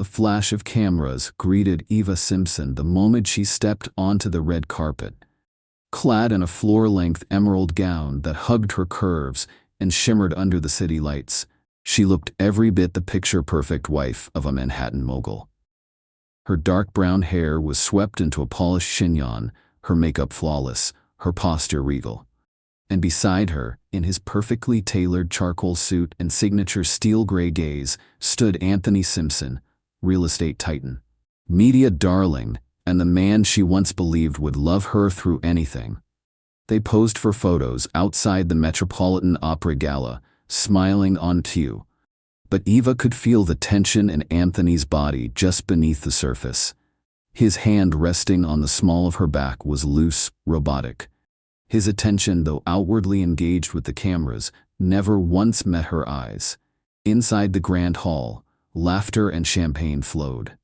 flash of cameras greeted Eva Simpson the moment she stepped onto the red carpet. Clad in a floor-length emerald gown that hugged her curves and shimmered under the city lights, she looked every bit the picture-perfect wife of a Manhattan mogul. Her dark brown hair was swept into a polished chignon, her makeup flawless, her posture regal. And beside her, in his perfectly tailored charcoal suit and signature steel gray gaze, stood Anthony Simpson, real estate titan, media darling, and the man she once believed would love her through anything. They posed for photos outside the Metropolitan Opera Gala, smiling on cue. But Eva could feel the tension in Anthony's body just beneath the surface. His hand resting on the small of her back was loose, robotic. His attention, though outwardly engaged with the cameras, never once met her eyes. Inside the grand hall, laughter and champagne flowed.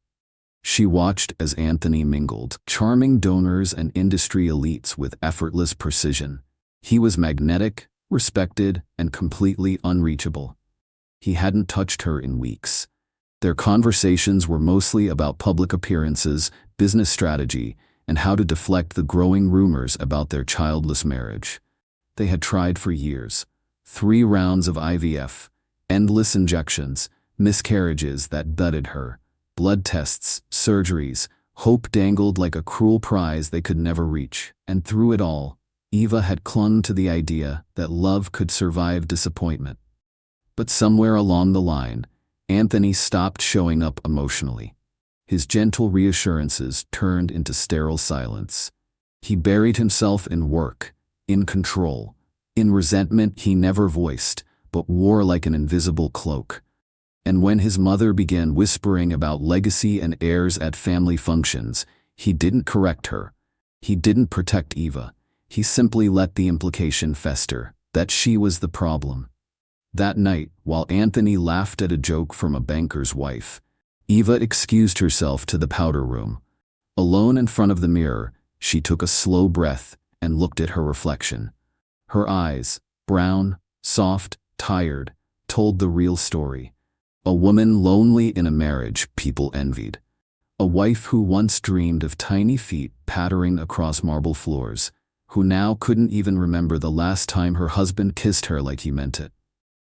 She watched as Anthony mingled, charming donors and industry elites with effortless precision. He was magnetic, respected, and completely unreachable. He hadn't touched her in weeks. Their conversations were mostly about public appearances, business strategy, and how to deflect the growing rumors about their childless marriage. They had tried for years. 3 rounds of IVF, endless injections, miscarriages that gutted her, blood tests, surgeries, hope dangled like a cruel prize they could never reach. And through it all, Eva had clung to the idea that love could survive disappointment. But somewhere along the line, Anthony stopped showing up emotionally. His gentle reassurances turned into sterile silence. He buried himself in work, in control, in resentment he never voiced, but wore like an invisible cloak. And when his mother began whispering about legacy and heirs at family functions, he didn't correct her. He didn't protect Eva. He simply let the implication fester, that she was the problem. That night, while Anthony laughed at a joke from a banker's wife, Eva excused herself to the powder room. Alone in front of the mirror, she took a slow breath and looked at her reflection. Her eyes, brown, soft, tired, told the real story. A woman lonely in a marriage people envied. A wife who once dreamed of tiny feet pattering across marble floors, who now couldn't even remember the last time her husband kissed her like he meant it.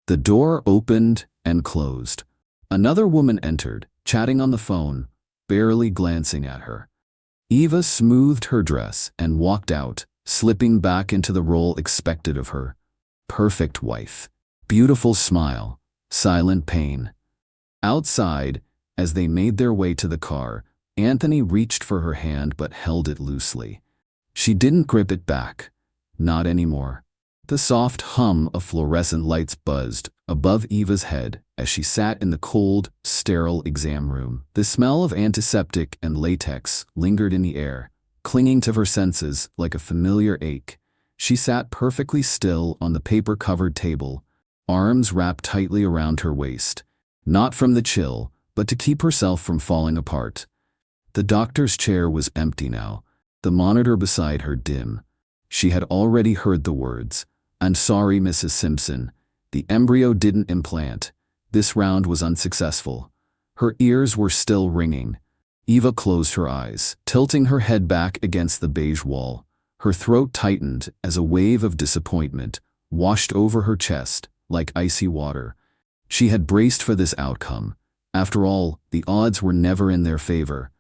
The door opened and closed. Another woman entered, chatting on the phone, barely glancing at her. Eva smoothed her dress and walked out, slipping back into the role expected of her. Perfect wife. Beautiful smile. Silent pain. Outside, as they made their way to the car, Anthony reached for her hand but held it loosely. She didn't grip it back. Not anymore. The soft hum of fluorescent lights buzzed above Eva's head as she sat in the cold, sterile exam room. The smell of antiseptic and latex lingered in the air, clinging to her senses like a familiar ache. She sat perfectly still on the paper-covered table, arms wrapped tightly around her waist, not from the chill, but to keep herself from falling apart. The doctor's chair was empty now, the monitor beside her dim. She had already heard the words, "I'm sorry, Mrs. Simpson. The embryo didn't implant. This round was unsuccessful." Her ears were still ringing. Eva closed her eyes, tilting her head back against the beige wall. Her throat tightened as a wave of disappointment washed over her chest like icy water. She had braced for this outcome. After all, the odds were never in their favor.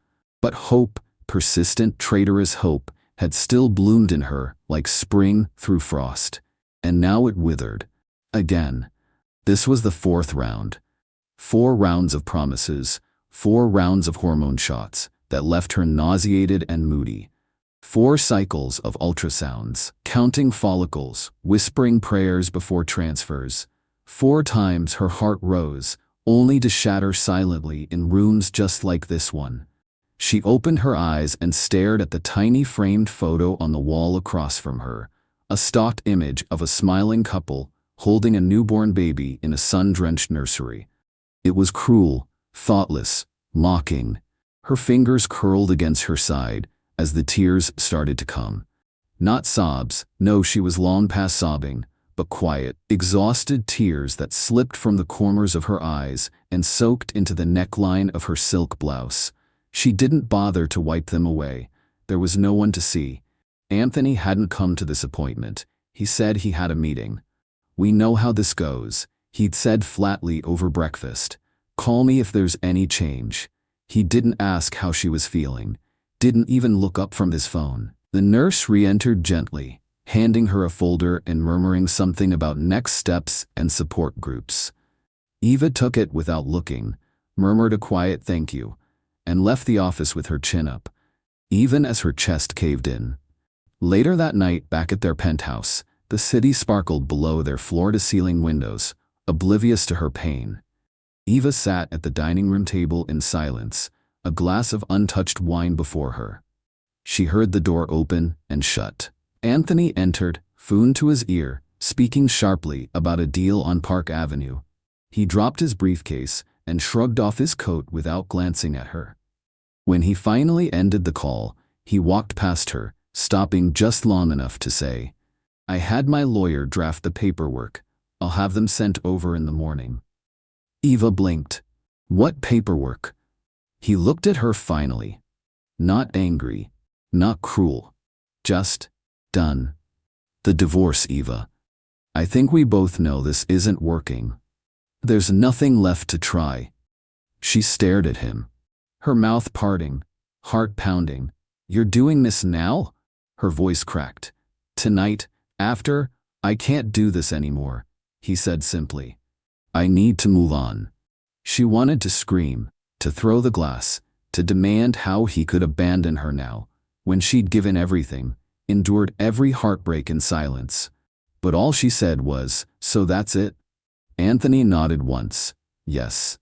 But hope, persistent, traitorous hope, had still bloomed in her like spring through frost. And now it withered. Again. This was the 4th round. 4 rounds of promises, 4 rounds of hormone shots that left her nauseated and moody. 4 cycles of ultrasounds, counting follicles, whispering prayers before transfers. 4 times her heart rose, only to shatter silently in rooms just like this one. She opened her eyes and stared at the tiny framed photo on the wall across from her, a stock image of a smiling couple holding a newborn baby in a sun-drenched nursery. It was cruel, thoughtless, mocking. Her fingers curled against her side as the tears started to come. Not sobs, no, she was long past sobbing, but quiet, exhausted tears that slipped from the corners of her eyes and soaked into the neckline of her silk blouse. She didn't bother to wipe them away. There was no one to see. Anthony hadn't come to this appointment. He said he had a meeting. "We know how this goes," he'd said flatly over breakfast. "Call me if there's any change." He didn't ask how she was feeling, didn't even look up from his phone. The nurse re-entered gently, handing her a folder and murmuring something about next steps and support groups. Eva took it without looking, murmured a quiet thank you, and left the office with her chin up, even as her chest caved in. Later that night, back at their penthouse, the city sparkled below their floor-to-ceiling windows, oblivious to her pain. Eva sat at the dining room table in silence, a glass of untouched wine before her. She heard the door open and shut. Anthony entered, phone to his ear, speaking sharply about a deal on Park Avenue. He dropped his briefcase and shrugged off his coat without glancing at her. When he finally ended the call, he walked past her, stopping just long enough to say, "I had my lawyer draft the paperwork. I'll have them sent over in the morning." Eva blinked. "What paperwork?" He looked at her finally. Not angry, not cruel. Just, "Done. The divorce, Eva. I think we both know this isn't working. There's nothing left to try." She stared at him, her mouth parting, heart pounding. "You're doing this now?" Her voice cracked. "Tonight, after, I can't do this anymore," he said simply. "I need to move on." She wanted to scream, to throw the glass, to demand how he could abandon her now, when she'd given everything, endured every heartbreak in silence. But all she said was, "So that's it?" Anthony nodded once, yes.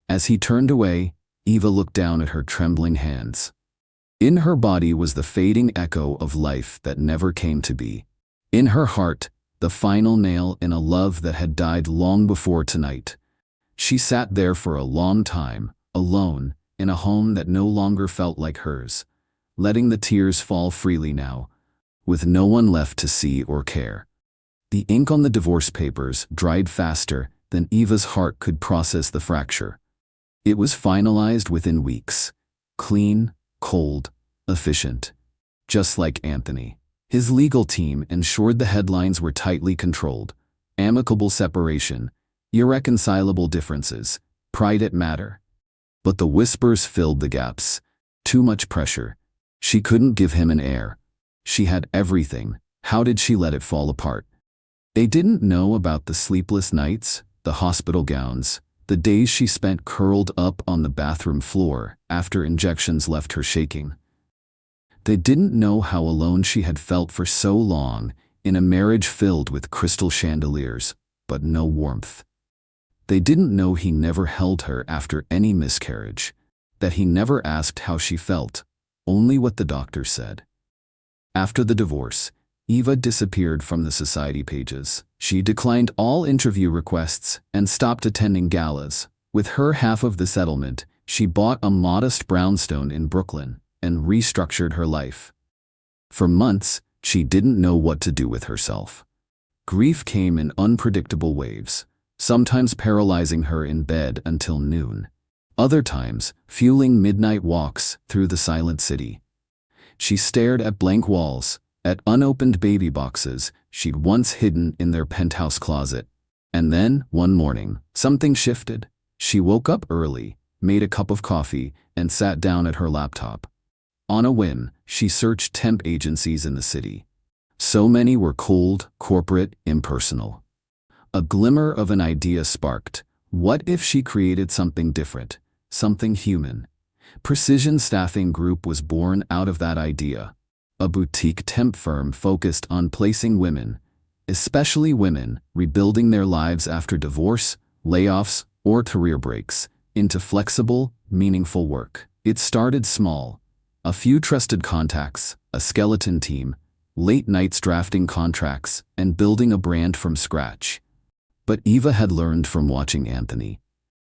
As he turned away, Eva looked down at her trembling hands. In her body was the fading echo of life that never came to be. In her heart, the final nail in a love that had died long before tonight. She sat there for a long time, alone, in a home that no longer felt like hers, letting the tears fall freely now, with no one left to see or care. The ink on the divorce papers dried faster than Eva's heart could process the fracture. It was finalized within weeks. Clean, cold, efficient. Just like Anthony. His legal team ensured the headlines were tightly controlled. Amicable separation, irreconcilable differences, private matter. But the whispers filled the gaps. Too much pressure. She couldn't give him an heir. She had everything. How did she let it fall apart? They didn't know about the sleepless nights, the hospital gowns, the days she spent curled up on the bathroom floor after injections left her shaking. They didn't know how alone she had felt for so long in a marriage filled with crystal chandeliers, but no warmth. They didn't know he never held her after any miscarriage, that he never asked how she felt, only what the doctor said. After the divorce, Eva disappeared from the society pages. She declined all interview requests and stopped attending galas. With her half of the settlement, she bought a modest brownstone in Brooklyn and restructured her life. For months, she didn't know what to do with herself. Grief came in unpredictable waves, sometimes paralyzing her in bed until noon. Other times, fueling midnight walks through the silent city. She stared at blank walls, at unopened baby boxes she'd once hidden in their penthouse closet. And then, one morning, something shifted. She woke up early, made a cup of coffee, and sat down at her laptop. On a whim, she searched temp agencies in the city. So many were cold, corporate, impersonal. A glimmer of an idea sparked. What if she created something different, something human? Precision Staffing Group was born out of that idea. A boutique temp firm focused on placing women, especially women rebuilding their lives after divorce, layoffs, or career breaks, into flexible, meaningful work. It started small. A few trusted contacts, a skeleton team, late nights drafting contracts, and building a brand from scratch. But Eva had learned from watching Anthony.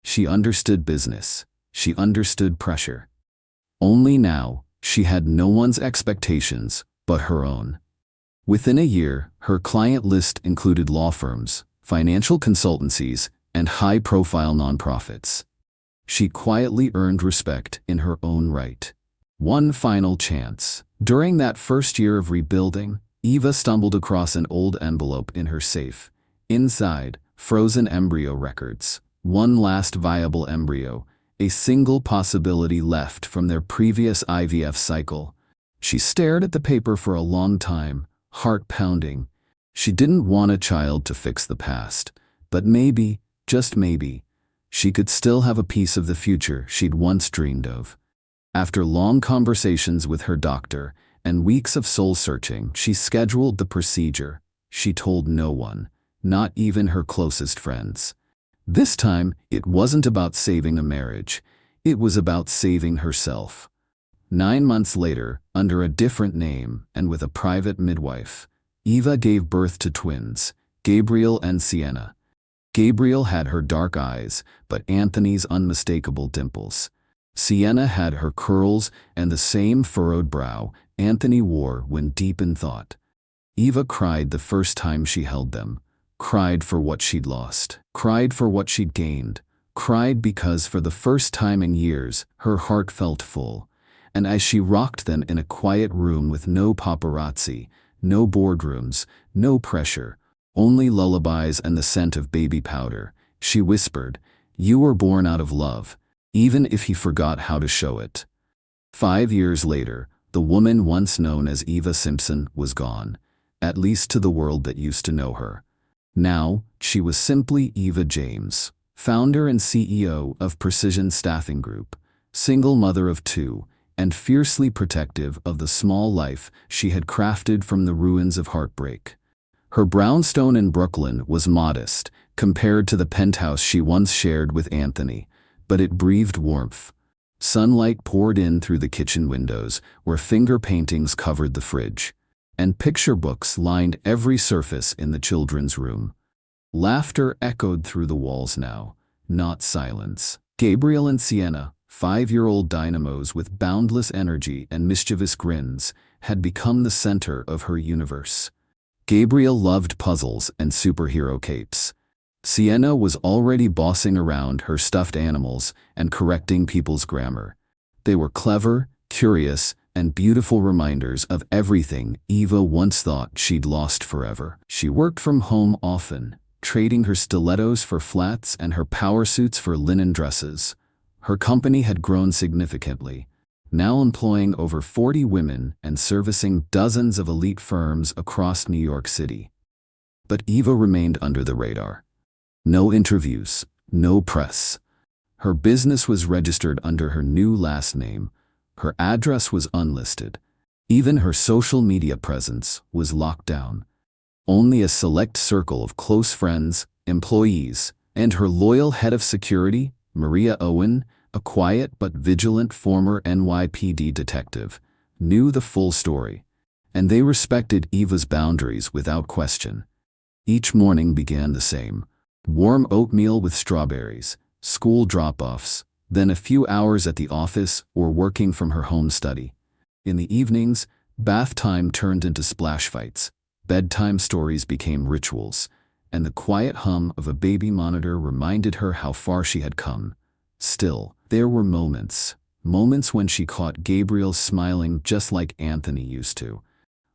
She understood business. She understood pressure. Only now, she had no one's expectations but her own. Within a year, her client list included law firms, financial consultancies, and high-profile nonprofits. She quietly earned respect in her own right. One final chance. During that first year of rebuilding, Eva stumbled across an old envelope in her safe. Inside, frozen embryo records. One last viable embryo, a single possibility left from their previous IVF cycle. She stared at the paper for a long time, heart pounding. She didn't want a child to fix the past, but maybe, just maybe, she could still have a piece of the future she'd once dreamed of. After long conversations with her doctor and weeks of soul-searching, she scheduled the procedure. She told no one, not even her closest friends. This time, it wasn't about saving a marriage. It was about saving herself. 9 months later, under a different name and with a private midwife, Eva gave birth to twins, Gabriel and Sienna. Gabriel had her dark eyes, but Anthony's unmistakable dimples. Sienna had her curls and the same furrowed brow Anthony wore when deep in thought. Eva cried the first time she held them, cried for what she'd lost, cried for what she'd gained, cried because for the first time in years her heart felt full. And as she rocked them in a quiet room with no paparazzi, no boardrooms, no pressure, only lullabies and the scent of baby powder, she whispered, "You were born out of love," even if he forgot how to show it. 5 years later, the woman once known as Eva Simpson was gone, at least to the world that used to know her. Now, she was simply Eva James, founder and CEO of Precision Staffing Group, single mother of 2, and fiercely protective of the small life she had crafted from the ruins of heartbreak. Her brownstone in Brooklyn was modest compared to the penthouse she once shared with Anthony, but it breathed warmth. Sunlight poured in through the kitchen windows where finger paintings covered the fridge, and picture books lined every surface in the children's room. Laughter echoed through the walls now, not silence. Gabriel and Sienna, 5-year-old dynamos with boundless energy and mischievous grins, had become the center of her universe. Gabriel loved puzzles and superhero capes. Sienna was already bossing around her stuffed animals and correcting people's grammar. They were clever, curious, and beautiful reminders of everything Eva once thought she'd lost forever. She worked from home often, trading her stilettos for flats and her power suits for linen dresses. Her company had grown significantly, now employing over 40 women and servicing dozens of elite firms across New York City. But Eva remained under the radar. No interviews, no press. Her business was registered under her new last name. Her address was unlisted. Even her social media presence was locked down. Only a select circle of close friends, employees, and her loyal head of security, Maria Owen, a quiet but vigilant former NYPD detective, knew the full story, and they respected Eva's boundaries without question. Each morning began the same: warm oatmeal with strawberries, school drop-offs, then a few hours at the office or working from her home study. In the evenings, bath time turned into splash fights, bedtime stories became rituals, and the quiet hum of a baby monitor reminded her how far she had come. Still, there were moments when she caught Gabriel smiling just like Anthony used to.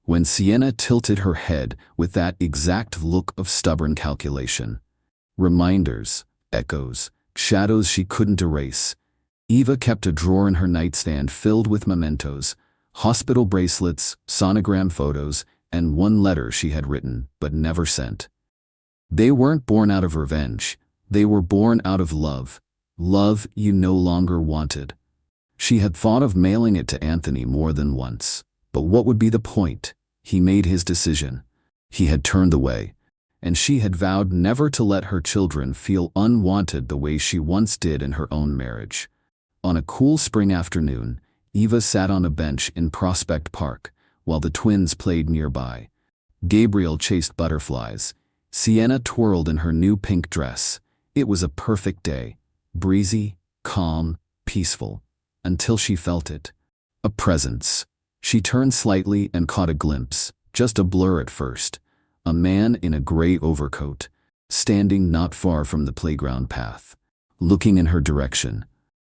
When Sienna tilted her head with that exact look of stubborn calculation. Reminders, echoes, shadows she couldn't erase. Eva kept a drawer in her nightstand filled with mementos, hospital bracelets, sonogram photos, and one letter she had written but never sent. They weren't born out of revenge. They were born out of love. Love you no longer wanted. She had thought of mailing it to Anthony more than once. But what would be the point? He made his decision. He had turned away, and she had vowed never to let her children feel unwanted the way she once did in her own marriage. On a cool spring afternoon, Eva sat on a bench in Prospect Park while the twins played nearby. Gabriel chased butterflies. Sienna twirled in her new pink dress. It was a perfect day. Breezy, calm, peaceful, until she felt it. A presence. She turned slightly and caught a glimpse, just a blur at first. A man in a gray overcoat, standing not far from the playground path, looking in her direction.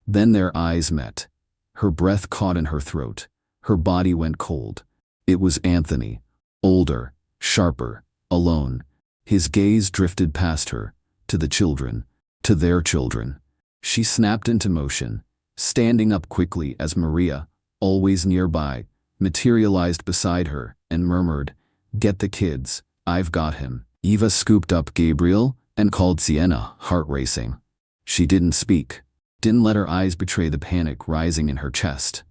Then their eyes met. Her breath caught in her throat. Her body went cold. It was Anthony, older, sharper, alone. His gaze drifted past her, to the children, to their children. She snapped into motion, standing up quickly as Maria, always nearby, materialized beside her and murmured, "Get the kids, I've got him." Eva scooped up Gabriel and called Sienna, heart racing. She didn't speak, didn't let her eyes betray the panic rising in her chest.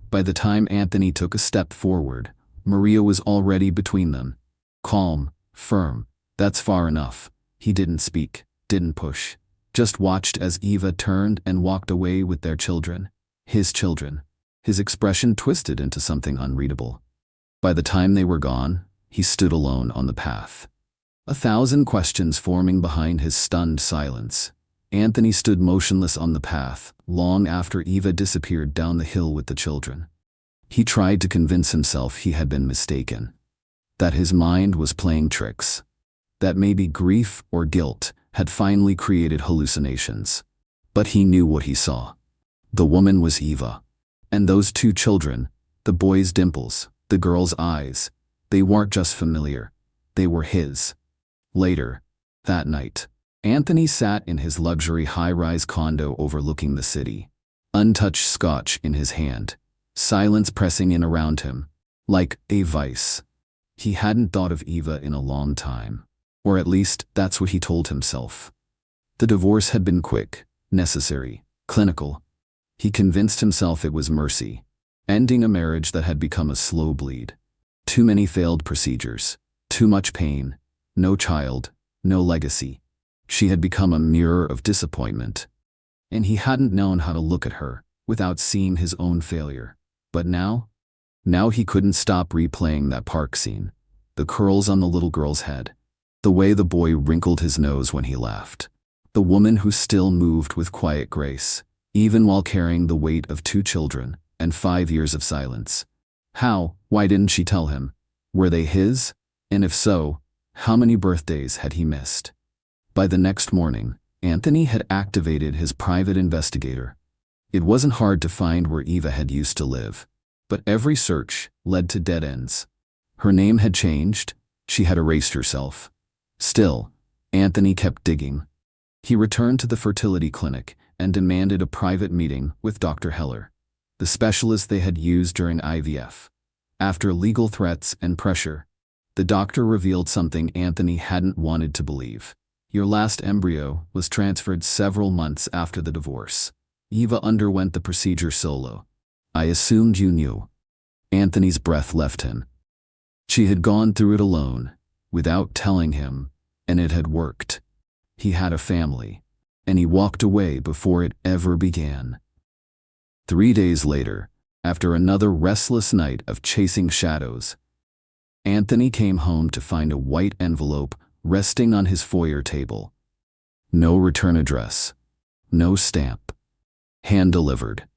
By the time Anthony took a step forward, Maria was already between them. Calm, firm, that's far enough. He didn't speak, didn't push, just watched as Eva turned and walked away with their children. His children. His expression twisted into something unreadable. By the time they were gone, he stood alone on the path. 1,000 questions forming behind his stunned silence. Anthony stood motionless on the path, long after Eva disappeared down the hill with the children. He tried to convince himself he had been mistaken, that his mind was playing tricks, that maybe grief or guilt had finally created hallucinations. But he knew what he saw. The woman was Eva. And those two children, the boy's dimples, the girl's eyes, they weren't just familiar, they were his. Later, that night, Anthony sat in his luxury high-rise condo overlooking the city, untouched scotch in his hand, silence pressing in around him, like a vice. He hadn't thought of Eva in a long time, or at least that's what he told himself. The divorce had been quick, necessary, clinical. He convinced himself it was mercy, ending a marriage that had become a slow bleed. Too many failed procedures, too much pain, no child, no legacy. She had become a mirror of disappointment, and he hadn't known how to look at her without seeing his own failure. But now he couldn't stop replaying that park scene, the curls on the little girl's head, the way the boy wrinkled his nose when he laughed, the woman who still moved with quiet grace, even while carrying the weight of 2 children and 5 years of silence. Why didn't she tell him? Were they his? And if so, how many birthdays had he missed? By the next morning, Anthony had activated his private investigator. It wasn't hard to find where Eva had used to live, but every search led to dead ends. Her name had changed, she had erased herself. Still, Anthony kept digging. He returned to the fertility clinic and demanded a private meeting with Dr. Heller, the specialist they had used during IVF. After legal threats and pressure, the doctor revealed something Anthony hadn't wanted to believe. Your last embryo was transferred several months after the divorce. Eva underwent the procedure solo. I assumed you knew. Anthony's breath left him. She had gone through it alone, without telling him, and it had worked. He had a family, and he walked away before it ever began. 3 days later, after another restless night of chasing shadows, Anthony came home to find a white envelope resting on his foyer table. No return address, no stamp. Hand-delivered.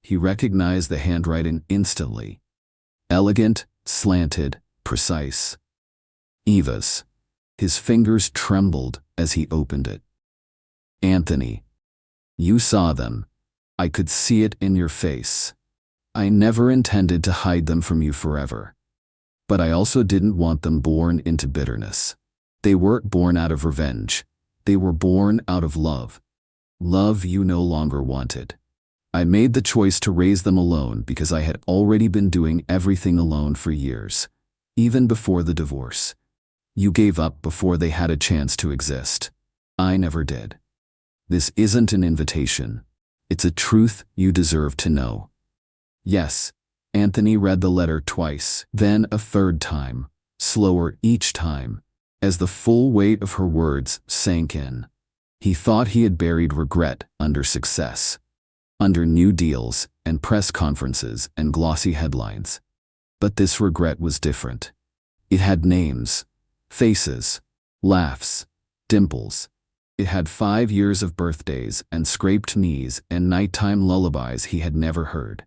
He recognized the handwriting instantly. Elegant, slanted, precise. Eva's. His fingers trembled as he opened it. Anthony, you saw them. I could see it in your face. I never intended to hide them from you forever. But I also didn't want them born into bitterness. They weren't born out of revenge. They were born out of love. Love you no longer wanted. I made the choice to raise them alone because I had already been doing everything alone for years, even before the divorce. You gave up before they had a chance to exist. I never did. This isn't an invitation. It's a truth you deserve to know. Yes, Anthony read the letter twice, then a third time, slower each time, as the full weight of her words sank in. He thought he had buried regret under success, under new deals and press conferences and glossy headlines. But this regret was different. It had names, faces, laughs, dimples. It had 5 years of birthdays and scraped knees and nighttime lullabies he had never heard.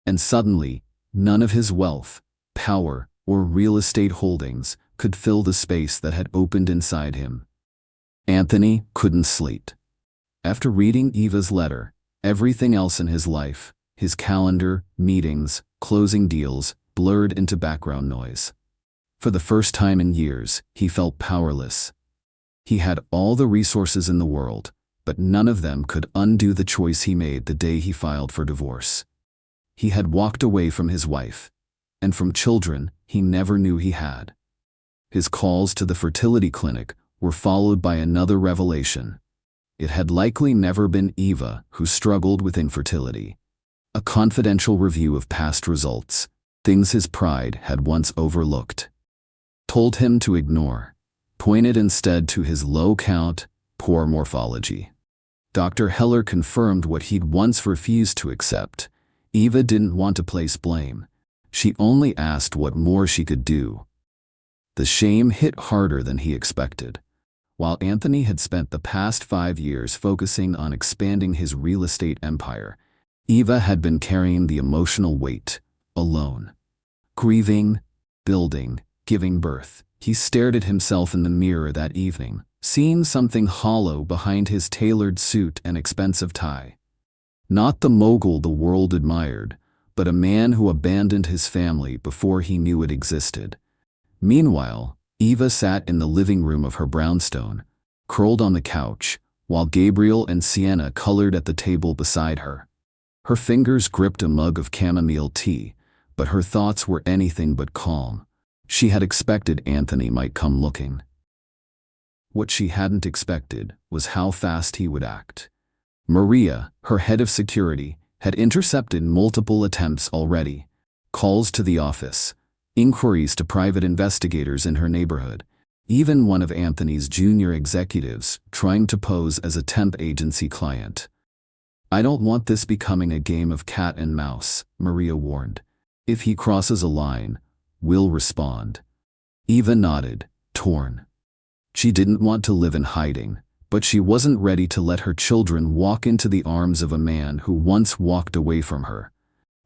And suddenly, none of his wealth, power, or real estate holdings could fill the space that had opened inside him. Anthony couldn't sleep. After reading Eva's letter, everything else in his life, his calendar, meetings, closing deals, blurred into background noise. For the first time in years, he felt powerless. He had all the resources in the world, but none of them could undo the choice he made the day he filed for divorce. He had walked away from his wife, and from children he never knew he had. His calls to the fertility clinic were followed by another revelation. It had likely never been Eva who struggled with infertility. A confidential review of past results, things his pride had once overlooked, told him to ignore, pointed instead to his low count, poor morphology. Dr. Heller confirmed what he'd once refused to accept. Eva didn't want to place blame. She only asked what more she could do. The shame hit harder than he expected. While Anthony had spent the past 5 years focusing on expanding his real estate empire, Eva had been carrying the emotional weight, alone. Grieving, building, giving birth. He stared at himself in the mirror that evening, seeing something hollow behind his tailored suit and expensive tie. Not the mogul the world admired, but a man who abandoned his family before he knew it existed. Meanwhile, Eva sat in the living room of her brownstone, curled on the couch, while Gabriel and Sienna colored at the table beside her. Her fingers gripped a mug of chamomile tea, but her thoughts were anything but calm. She had expected Anthony might come looking. What she hadn't expected was how fast he would act. Maria, her head of security, had intercepted multiple attempts already. Calls to the office, inquiries to private investigators in her neighborhood, even one of Anthony's junior executives trying to pose as a temp agency client. "I don't want this becoming a game of cat and mouse," Maria warned. "If he crosses a line, we'll respond." Eva nodded, torn. She didn't want to live in hiding, but she wasn't ready to let her children walk into the arms of a man who once walked away from her.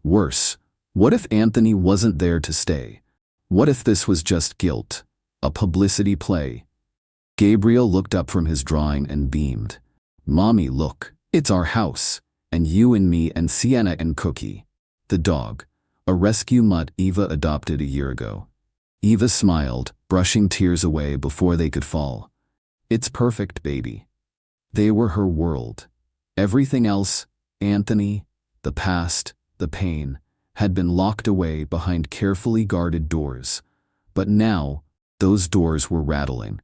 Worse, what if Anthony wasn't there to stay? What if this was just guilt, a publicity play? Gabriel looked up from his drawing and beamed. "Mommy, look, it's our house, and you and me and Sienna and Cookie, the dog, a rescue mutt Eva adopted a year ago." Eva smiled, brushing tears away before they could fall. "It's perfect, baby." They were her world. Everything else, Anthony, the past, the pain, had been locked away behind carefully guarded doors. But now, those doors were rattling.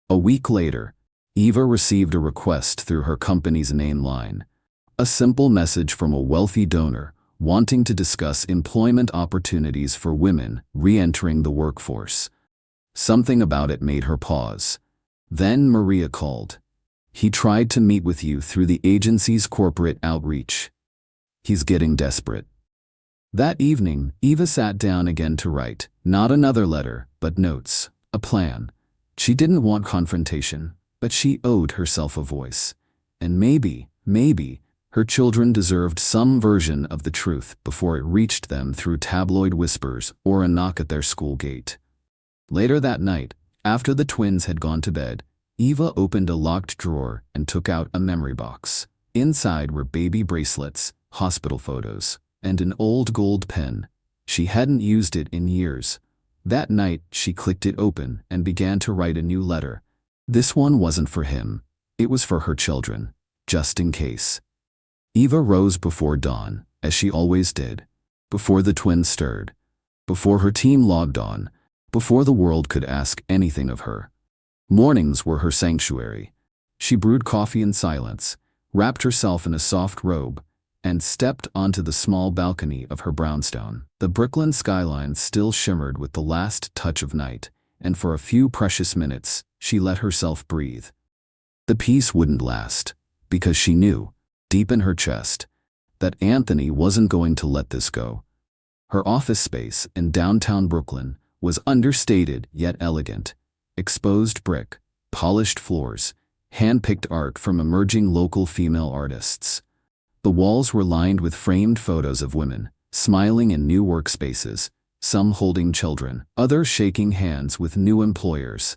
A week later, Eva received a request through her company's main line. A simple message from a wealthy donor wanting to discuss employment opportunities for women re-entering the workforce. Something about it made her pause. Then Maria called. "He tried to meet with you through the agency's corporate outreach. He's getting desperate." That evening, Eva sat down again to write, not another letter, but notes, a plan. She didn't want confrontation, but she owed herself a voice. And maybe, her children deserved some version of the truth before it reached them through tabloid whispers or a knock at their school gate. Later that night, after the twins had gone to bed, Eva opened a locked drawer and took out a memory box. Inside were baby bracelets, hospital photos, and an old gold pen. She hadn't used it in years. That night, she clicked it open and began to write a new letter. This one wasn't for him. It was for her children, just in case. Eva rose before dawn, as she always did. Before the twins stirred. Before her team logged on. Before the world could ask anything of her. Mornings were her sanctuary. She brewed coffee in silence, wrapped herself in a soft robe, and stepped onto the small balcony of her brownstone. The Brooklyn skyline still shimmered with the last touch of night, and for a few precious minutes, she let herself breathe. The peace wouldn't last, because she knew, deep in her chest, that Anthony wasn't going to let this go. Her office space in downtown Brooklyn was understated yet elegant. Exposed brick, polished floors, hand-picked art from emerging local female artists. The walls were lined with framed photos of women, smiling in new workspaces, some holding children, others shaking hands with new employers.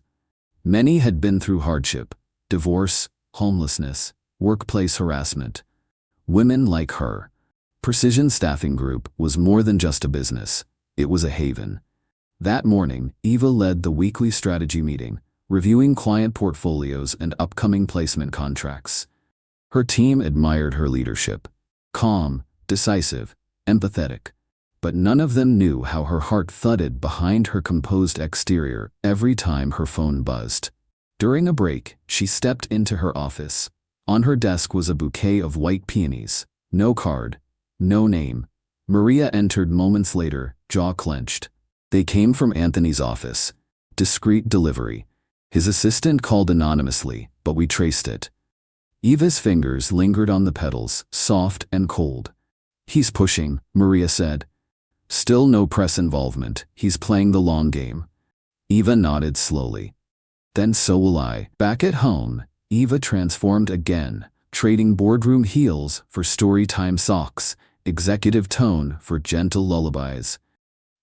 Many had been through hardship, divorce, homelessness, workplace harassment. Women like her. Precision Staffing Group was more than just a business. It was a haven. That morning, Eva led the weekly strategy meeting, reviewing client portfolios and upcoming placement contracts. Her team admired her leadership. Calm, decisive, empathetic. But none of them knew how her heart thudded behind her composed exterior every time her phone buzzed. During a break, she stepped into her office. On her desk was a bouquet of white peonies. No card. No name. Maria entered moments later, jaw clenched. They came from Anthony's office. Discreet delivery. His assistant called anonymously, but we traced it. Eva's fingers lingered on the petals, soft and cold. "He's pushing," Maria said. "Still no press involvement. He's playing the long game." Eva nodded slowly. "Then so will I." Back at home, Eva transformed again, trading boardroom heels for storytime socks, executive tone for gentle lullabies.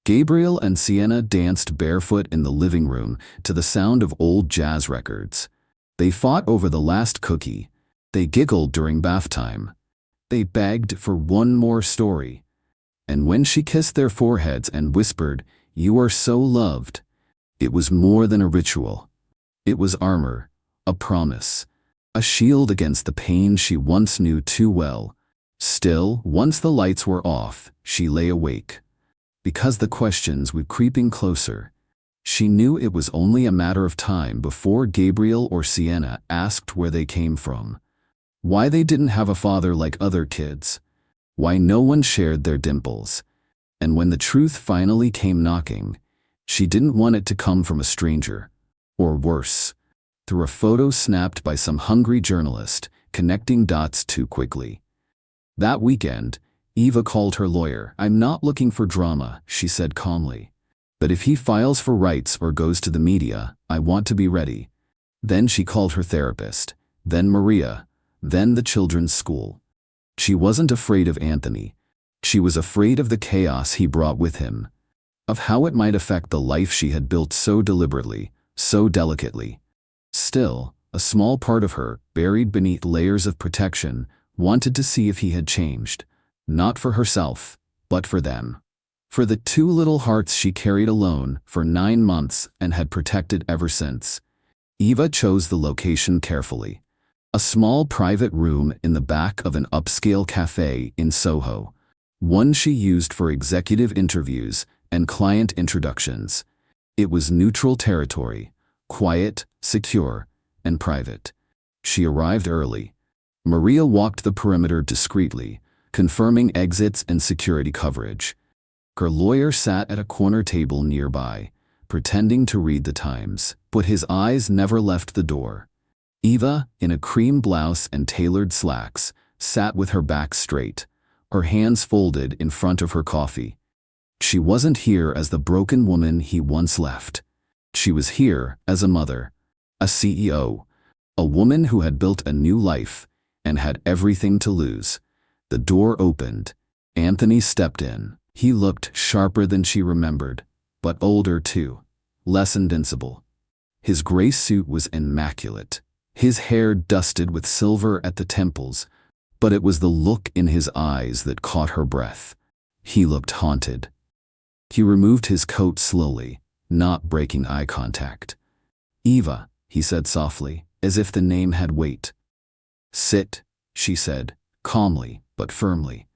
Gabriel and Sienna danced barefoot in the living room to the sound of old jazz records. They fought over the last cookie. They giggled during bath time. They begged for one more story. And when she kissed their foreheads and whispered, "You are so loved," it was more than a ritual. It was armor, a promise, a shield against the pain she once knew too well. Still, once the lights were off, she lay awake. Because the questions were creeping closer. She knew it was only a matter of time before Gabriel or Sienna asked where they came from. Why they didn't have a father like other kids. Why no one shared their dimples. And when the truth finally came knocking, she didn't want it to come from a stranger. Or worse, through a photo snapped by some hungry journalist, connecting dots too quickly. That weekend, Eva called her lawyer. "I'm not looking for drama," she said calmly. "But if he files for rights or goes to the media, I want to be ready." Then she called her therapist, then Maria, then the children's school. She wasn't afraid of Anthony. She was afraid of the chaos he brought with him, of how it might affect the life she had built so deliberately, so delicately. Still, a small part of her, buried beneath layers of protection, wanted to see if he had changed. Not for herself, but for them. For the two little hearts she carried alone for 9 months and had protected ever since. Eva chose the location carefully. A small private room in the back of an upscale cafe in Soho. One she used for executive interviews and client introductions. It was neutral territory, quiet, secure, and private. She arrived early. Maria walked the perimeter discreetly, confirming exits and security coverage. Her lawyer sat at a corner table nearby, pretending to read the Times, but his eyes never left the door. Eva, in a cream blouse and tailored slacks, sat with her back straight, her hands folded in front of her coffee. She wasn't here as the broken woman he once left. She was here as a mother, a CEO, a woman who had built a new life and had everything to lose. The door opened. Anthony stepped in. He looked sharper than she remembered, but older too, less invincible. His gray suit was immaculate, his hair dusted with silver at the temples, but it was the look in his eyes that caught her breath. He looked haunted. He removed his coat slowly, not breaking eye contact. "Eva," he said softly, as if the name had weight. "Sit," she said, calmly but firmly.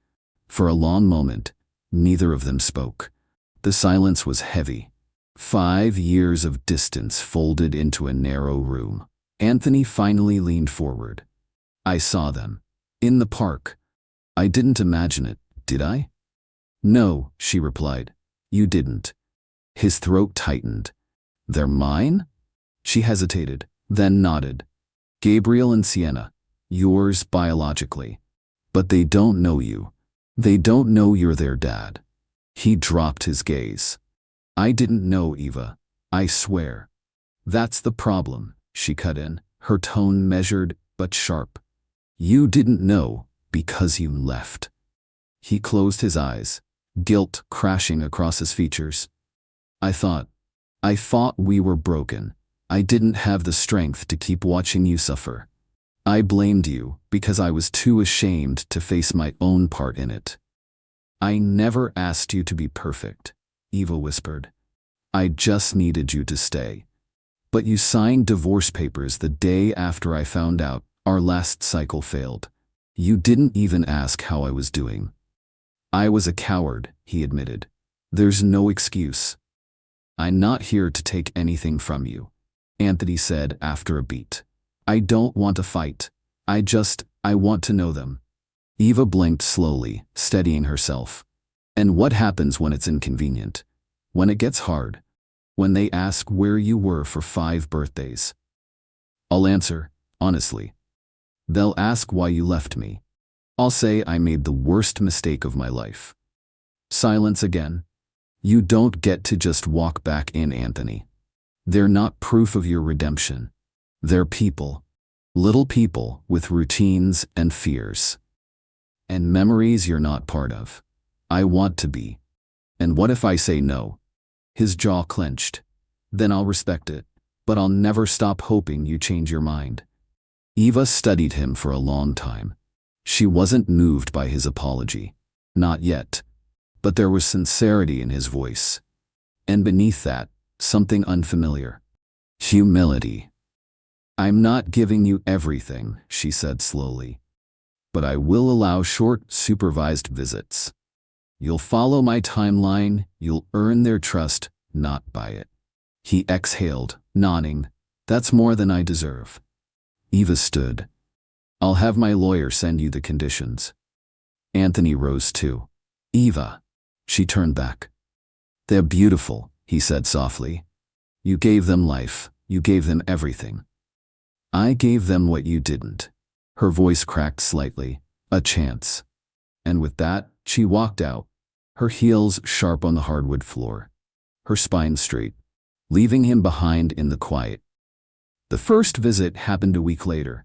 For a long moment, neither of them spoke. The silence was heavy. 5 years of distance folded into a narrow room. Anthony finally leaned forward. "I saw them. In the park. I didn't imagine it, did I?" "No," she replied. "You didn't." His throat tightened. "They're mine?" She hesitated, then nodded. "Gabriel and Sienna. Yours biologically. But they don't know you. They don't know you're their dad." He dropped his gaze. "I didn't know, Eva. I swear." "That's the problem," she cut in, her tone measured but sharp. "You didn't know because you left." He closed his eyes. guilt crashing across his features. I thought we were broken. I didn't have the strength to keep watching you suffer. I blamed you because I was too ashamed to face my own part in it. I never asked you to be perfect, Eva whispered. I just needed you to stay. But you signed divorce papers the day after I found out our last cycle failed. You didn't even ask how I was doing. I was a coward, he admitted. There's no excuse. I'm not here to take anything from you, Anthony said after a beat. I don't want to fight. I want to know them. Eva blinked slowly, steadying herself. And what happens when it's inconvenient? When it gets hard? When they ask where you were for 5 birthdays? I'll answer, honestly. They'll ask why you left me. I'll say I made the worst mistake of my life. Silence again. You don't get to just walk back in, Anthony. They're not proof of your redemption. They're people. Little people with routines and fears. And memories you're not part of. I want to be. And what if I say no? His jaw clenched. Then I'll respect it, but I'll never stop hoping you change your mind. Eva studied him for a long time. She wasn't moved by his apology. Not yet. But there was sincerity in his voice. And beneath that, something unfamiliar. Humility. I'm not giving you everything, she said slowly. But I will allow short, supervised visits. You'll follow my timeline, you'll earn their trust, not buy it. He exhaled, nodding. That's more than I deserve. Eva stood. I'll have my lawyer send you the conditions. Anthony rose too. Eva. She turned back. They're beautiful, he said softly. You gave them life, you gave them everything. I gave them what you didn't. Her voice cracked slightly. A chance. And with that, she walked out, her heels sharp on the hardwood floor, her spine straight, leaving him behind in the quiet. The first visit happened a week later.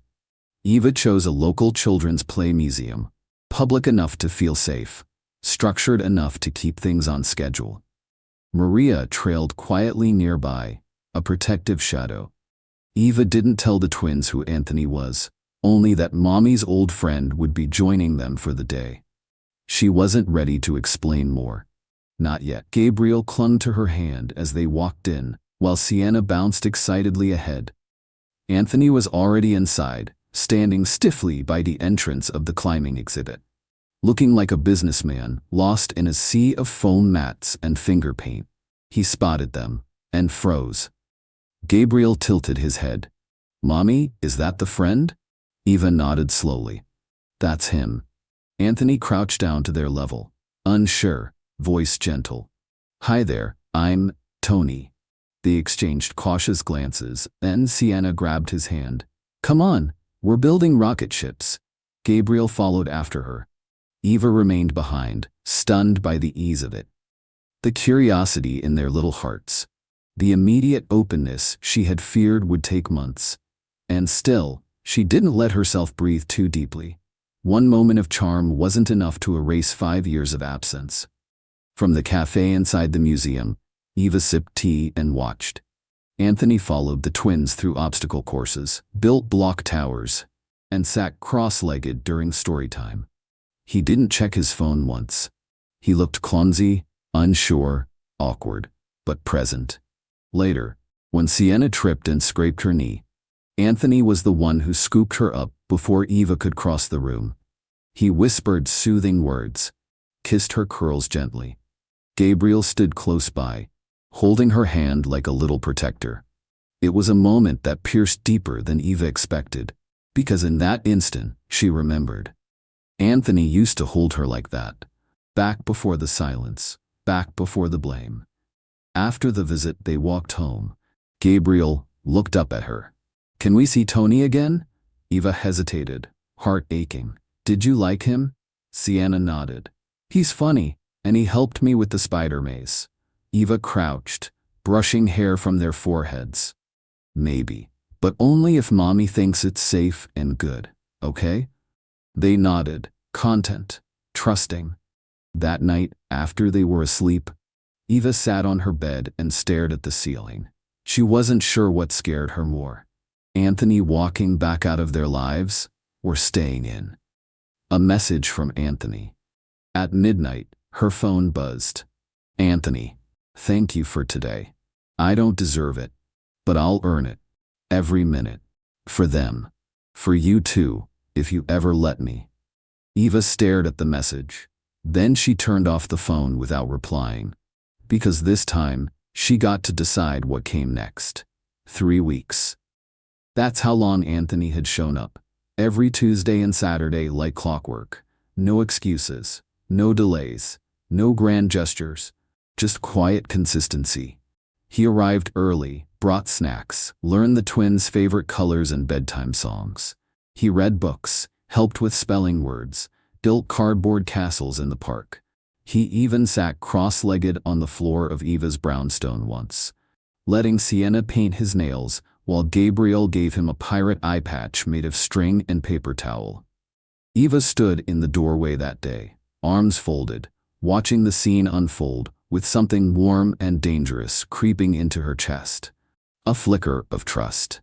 Eva chose a local children's play museum, public enough to feel safe, structured enough to keep things on schedule. Maria trailed quietly nearby, a protective shadow. Eva didn't tell the twins who Anthony was, only that Mommy's old friend would be joining them for the day. She wasn't ready to explain more. Not yet. Gabriel clung to her hand as they walked in, while Sienna bounced excitedly ahead. Anthony was already inside, standing stiffly by the entrance of the climbing exhibit. Looking like a businessman, lost in a sea of foam mats and finger paint. He spotted them, and froze. Gabriel tilted his head. Mommy, is that the friend? Eva nodded slowly. That's him. Anthony crouched down to their level, unsure, voice gentle. Hi there, I'm Tony. They exchanged cautious glances, then Sienna grabbed his hand. Come on, we're building rocket ships. Gabriel followed after her. Eva remained behind, stunned by the ease of it. The curiosity in their little hearts. The immediate openness she had feared would take months. And still, she didn't let herself breathe too deeply. One moment of charm wasn't enough to erase 5 years of absence. From the cafe inside the museum, Eva sipped tea and watched. Anthony followed the twins through obstacle courses, built block towers, and sat cross-legged during story time. He didn't check his phone once. He looked clumsy, unsure, awkward, but present. Later, when Sienna tripped and scraped her knee, Anthony was the one who scooped her up before Eva could cross the room. He whispered soothing words, kissed her curls gently. Gabriel stood close by, holding her hand like a little protector. It was a moment that pierced deeper than Eva expected, because in that instant, she remembered. Anthony used to hold her like that, back before the silence, back before the blame. After the visit, they walked home. Gabriel looked up at her. Can we see Tony again? Eva hesitated, heart aching. Did you like him? Sienna nodded. He's funny, and he helped me with the spider maze. Eva crouched, brushing hair from their foreheads. Maybe, but only if Mommy thinks it's safe and good, okay? They nodded, content, trusting. That night, after they were asleep, Eva sat on her bed and stared at the ceiling. She wasn't sure what scared her more: Anthony walking back out of their lives, or staying in. A message from Anthony. At midnight, her phone buzzed. "Anthony, thank you for today. I don't deserve it, but I'll earn it. Every minute. For them. For you too, if you ever let me." Eva stared at the message. Then she turned off the phone without replying. Because this time, she got to decide what came next. 3 weeks. That's how long Anthony had shown up. Every Tuesday and Saturday like clockwork. No excuses. No delays. No grand gestures. Just quiet consistency. He arrived early, brought snacks, learned the twins' favorite colors and bedtime songs. He read books, helped with spelling words, built cardboard castles in the park. He even sat cross-legged on the floor of Eva's brownstone once, letting Sienna paint his nails while Gabriel gave him a pirate eye patch made of string and paper towel. Eva stood in the doorway that day, arms folded, watching the scene unfold, with something warm and dangerous creeping into her chest. A flicker of trust.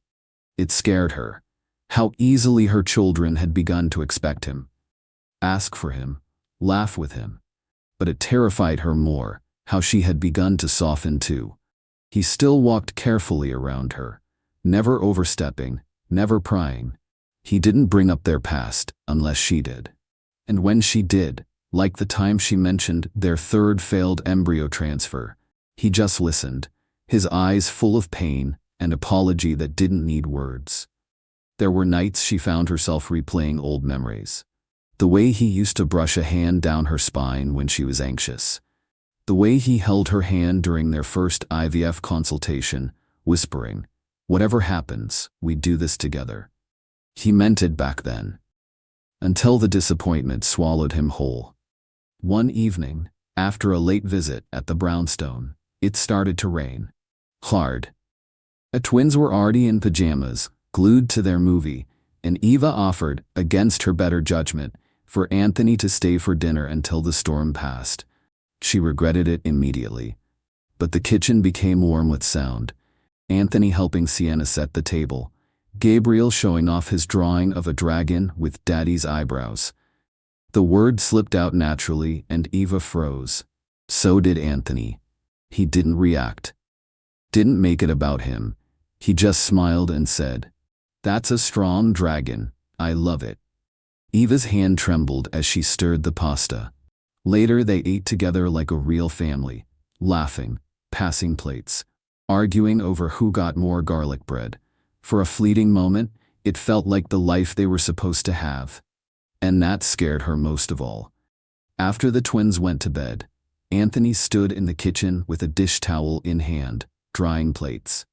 It scared her. How easily her children had begun to expect him. Ask for him. Laugh with him. But it terrified her more, how she had begun to soften too. He still walked carefully around her, never overstepping, never prying. He didn't bring up their past unless she did. And when she did, like the time she mentioned their third failed embryo transfer, he just listened, his eyes full of pain and apology that didn't need words. There were nights she found herself replaying old memories. The way he used to brush a hand down her spine when she was anxious. The way he held her hand during their first IVF consultation, whispering, "Whatever happens, we do this together." He meant it back then. Until the disappointment swallowed him whole. One evening, after a late visit at the brownstone, it started to rain. Hard. The twins were already in pajamas, glued to their movie, and Eva offered, against her better judgment, for Anthony to stay for dinner until the storm passed. She regretted it immediately. But the kitchen became warm with sound. Anthony helping Sienna set the table. Gabriel showing off his drawing of a dragon with Daddy's eyebrows. The word slipped out naturally and Eva froze. So did Anthony. He didn't react. Didn't make it about him. He just smiled and said, "That's a strong dragon. I love it." Eva's hand trembled as she stirred the pasta. Later they ate together like a real family, laughing, passing plates, arguing over who got more garlic bread. For a fleeting moment, it felt like the life they were supposed to have. And that scared her most of all. After the twins went to bed, Anthony stood in the kitchen with a dish towel in hand, drying plates.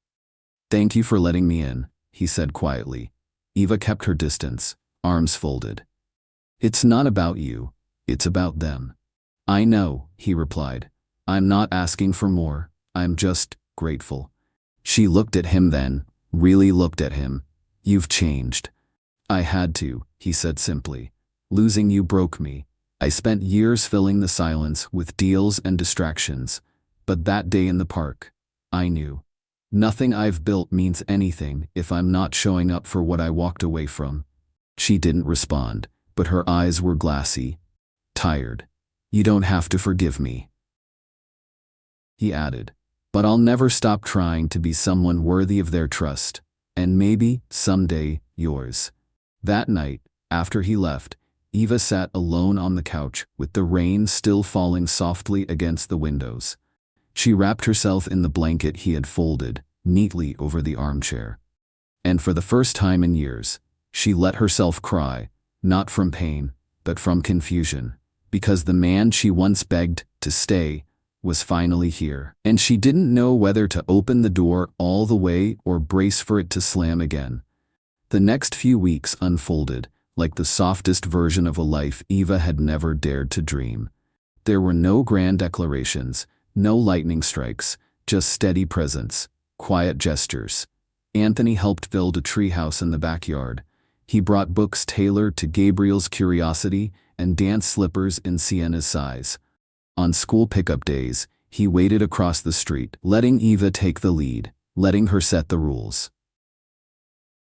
"Thank you for letting me in," he said quietly. Eva kept her distance, arms folded. "It's not about you, it's about them." "I know," he replied. "I'm not asking for more, I'm just grateful." She looked at him then, really looked at him. "You've changed." "I had to," he said simply. "Losing you broke me. I spent years filling the silence with deals and distractions. But that day in the park, I knew. Nothing I've built means anything if I'm not showing up for what I walked away from." She didn't respond, but her eyes were glassy. "Tired. You don't have to forgive me." He added, "But I'll never stop trying to be someone worthy of their trust, and maybe, someday, yours." That night, after he left, Eva sat alone on the couch with the rain still falling softly against the windows. She wrapped herself in the blanket he had folded neatly over the armchair. And for the first time in years, she let herself cry, not from pain, but from confusion, because the man she once begged to stay was finally here, and she didn't know whether to open the door all the way or brace for it to slam again. The next few weeks unfolded like the softest version of a life Eva had never dared to dream. There were no grand declarations, no lightning strikes, just steady presence, quiet gestures. Anthony helped build a treehouse in the backyard. He brought books tailored to Gabriel's curiosity and dance slippers in Sienna's size, On school pickup days, he waited across the street, letting Eva take the lead, letting her set the rules.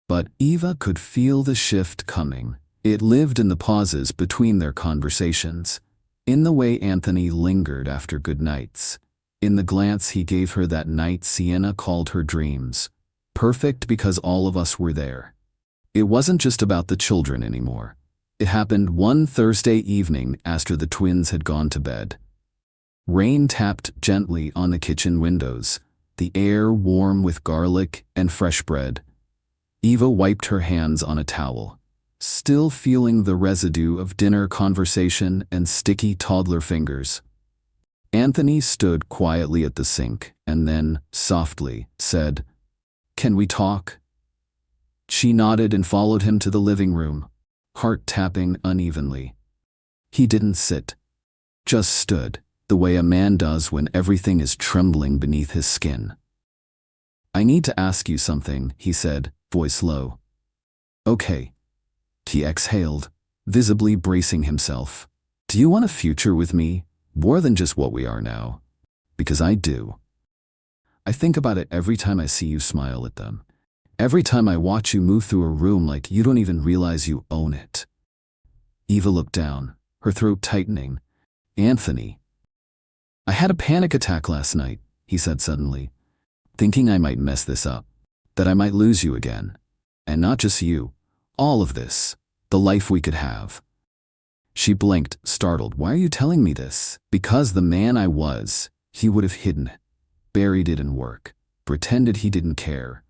But Eva could feel the shift coming. It lived in the pauses between their conversations, in the way Anthony lingered after good nights, in the glance he gave her that night Sienna called her dreams, perfect because all of us were there. It wasn't just about the children anymore. It happened one Thursday evening after the twins had gone to bed. Rain tapped gently on the kitchen windows, the air warm with garlic and fresh bread. Eva wiped her hands on a towel, still feeling the residue of dinner conversation and sticky toddler fingers. Anthony stood quietly at the sink and then, softly, said, "Can we talk?" She nodded and followed him to the living room, heart tapping unevenly. He didn't sit, just stood, the way a man does when everything is trembling beneath his skin. "I need to ask you something," he said, voice low. "Okay." He exhaled, visibly bracing himself. "Do you want a future with me, more than just what we are now? Because I do. I think about it every time I see you smile at them. Every time I watch you move through a room like you don't even realize you own it." Eva looked down, her throat tightening. "Anthony." "I had a panic attack last night," he said suddenly, "thinking I might mess this up, that I might lose you again. And not just you, all of this, the life we could have." She blinked, startled. "Why are you telling me this?" "Because the man I was, he would have hidden it, buried it in work, pretended he didn't care.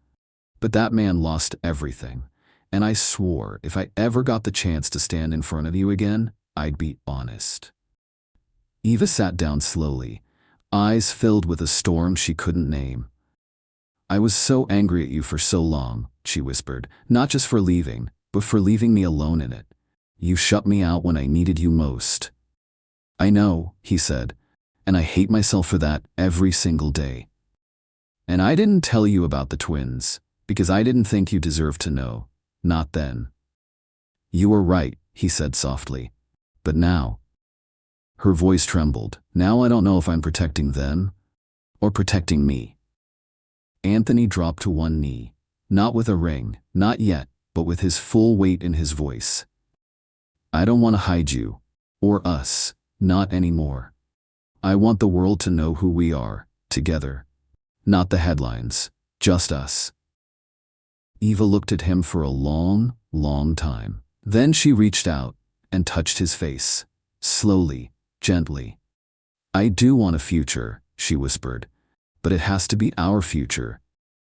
But that man lost everything, and I swore if I ever got the chance to stand in front of you again, I'd be honest." Eva sat down slowly, eyes filled with a storm she couldn't name. "I was so angry at you for so long," she whispered, "not just for leaving, but for leaving me alone in it. You shut me out when I needed you most." "I know," he said, "and I hate myself for that every single day. And I didn't tell you about the twins, because I didn't think you deserved to know, not then." "You were right," he said softly. "But now." Her voice trembled. "Now I don't know if I'm protecting them or protecting me." Anthony dropped to one knee, not with a ring, not yet, but with his full weight in his voice. "I don't want to hide you, or us, not anymore. I want the world to know who we are, together. Not the headlines, just us." Eva looked at him for a long, long time. Then she reached out and touched his face, slowly, gently. "I do want a future," she whispered, "but it has to be our future,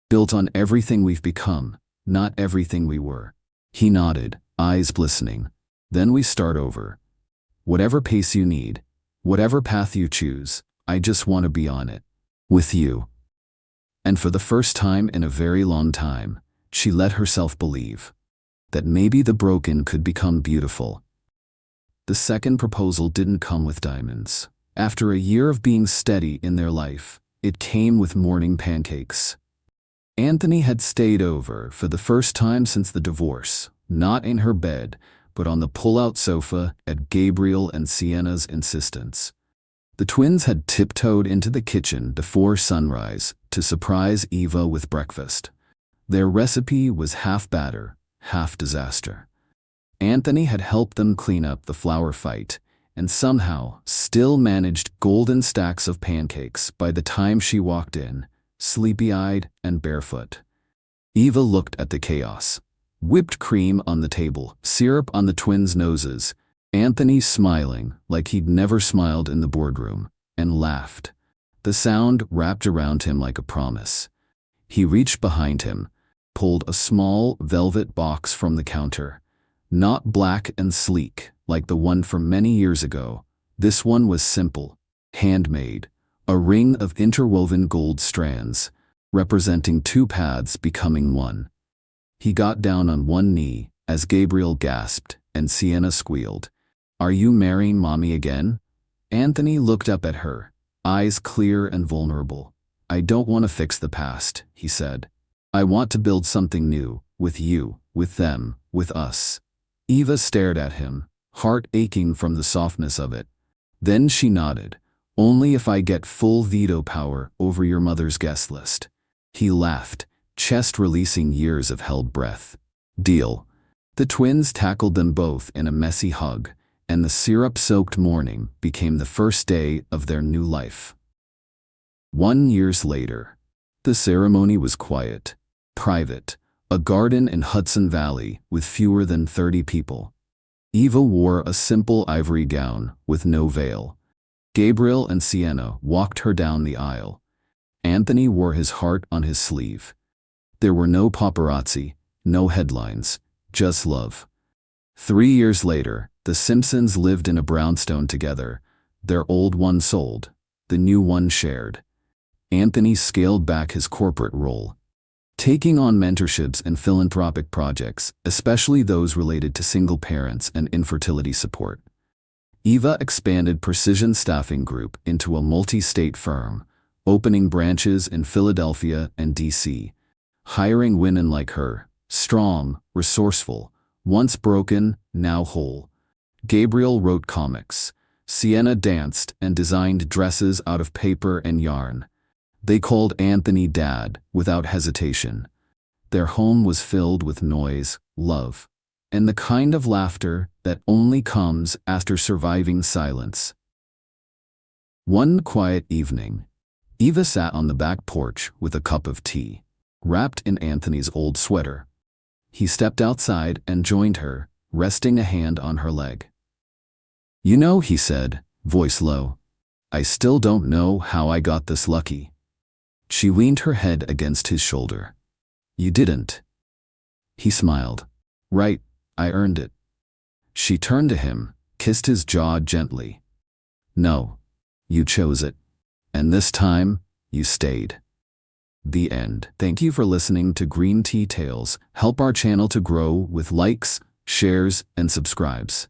built on everything we've become, not everything we were." He nodded, eyes glistening. "Then we start over. Whatever pace you need, whatever path you choose, I just want to be on it, with you." And for the first time in a very long time, she let herself believe that maybe the broken could become beautiful. The second proposal didn't come with diamonds. After a year of being steady in their life, it came with morning pancakes. Anthony had stayed over for the first time since the divorce, not in her bed, but on the pull-out sofa at Gabriel and Sienna's insistence. The twins had tiptoed into the kitchen before sunrise to surprise Eva with breakfast. Their recipe was half batter, half disaster. Anthony had helped them clean up the flour fight, and somehow still managed golden stacks of pancakes by the time she walked in, sleepy-eyed and barefoot. Eva looked at the chaos. Whipped cream on the table, syrup on the twins' noses, Anthony smiling like he'd never smiled in the boardroom, and laughed. The sound wrapped around him like a promise. He reached behind him, pulled a small velvet box from the counter. Not black and sleek, like the one from many years ago. This one was simple, handmade, a ring of interwoven gold strands, representing two paths becoming one. He got down on one knee as Gabriel gasped and Sienna squealed. "Are you marrying Mommy again?" Anthony looked up at her, eyes clear and vulnerable. "I don't want to fix the past," he said. "I want to build something new, with you, with them, with us." Eva stared at him, heart aching from the softness of it. Then she nodded, Only if I get full veto power over your mother's guest list. He laughed, chest releasing years of held breath. Deal. The twins tackled them both in a messy hug, and the syrup-soaked morning became the first day of their new life. 1 year later. The ceremony was quiet, private, a garden in Hudson Valley with fewer than 30 people. Eva wore a simple ivory gown with no veil. Gabriel and Sienna walked her down the aisle. Anthony wore his heart on his sleeve. There were no paparazzi, no headlines, just love. 3 years later, the Simpsons lived in a brownstone together. Their old one sold, the new one shared. Anthony scaled back his corporate role, taking on mentorships and philanthropic projects, especially those related to single parents and infertility support. Eva expanded Precision Staffing Group into a multi-state firm, opening branches in Philadelphia and D.C., hiring women like her, strong, resourceful, once broken, now whole. Gabriel wrote comics. Sienna danced and designed dresses out of paper and yarn. They called Anthony Dad without hesitation. Their home was filled with noise, love, and the kind of laughter that only comes after surviving silence. One quiet evening, Eva sat on the back porch with a cup of tea, wrapped in Anthony's old sweater. He stepped outside and joined her, resting a hand on her leg. "You know," he said, voice low, "I still don't know how I got this lucky." She leaned her head against his shoulder. "You didn't." He smiled. "Right, I earned it." She turned to him, kissed his jaw gently. "No, you chose it. And this time, you stayed." The end. Thank you for listening to Green Tea Tales. Help our channel to grow with likes, shares, and subscribes.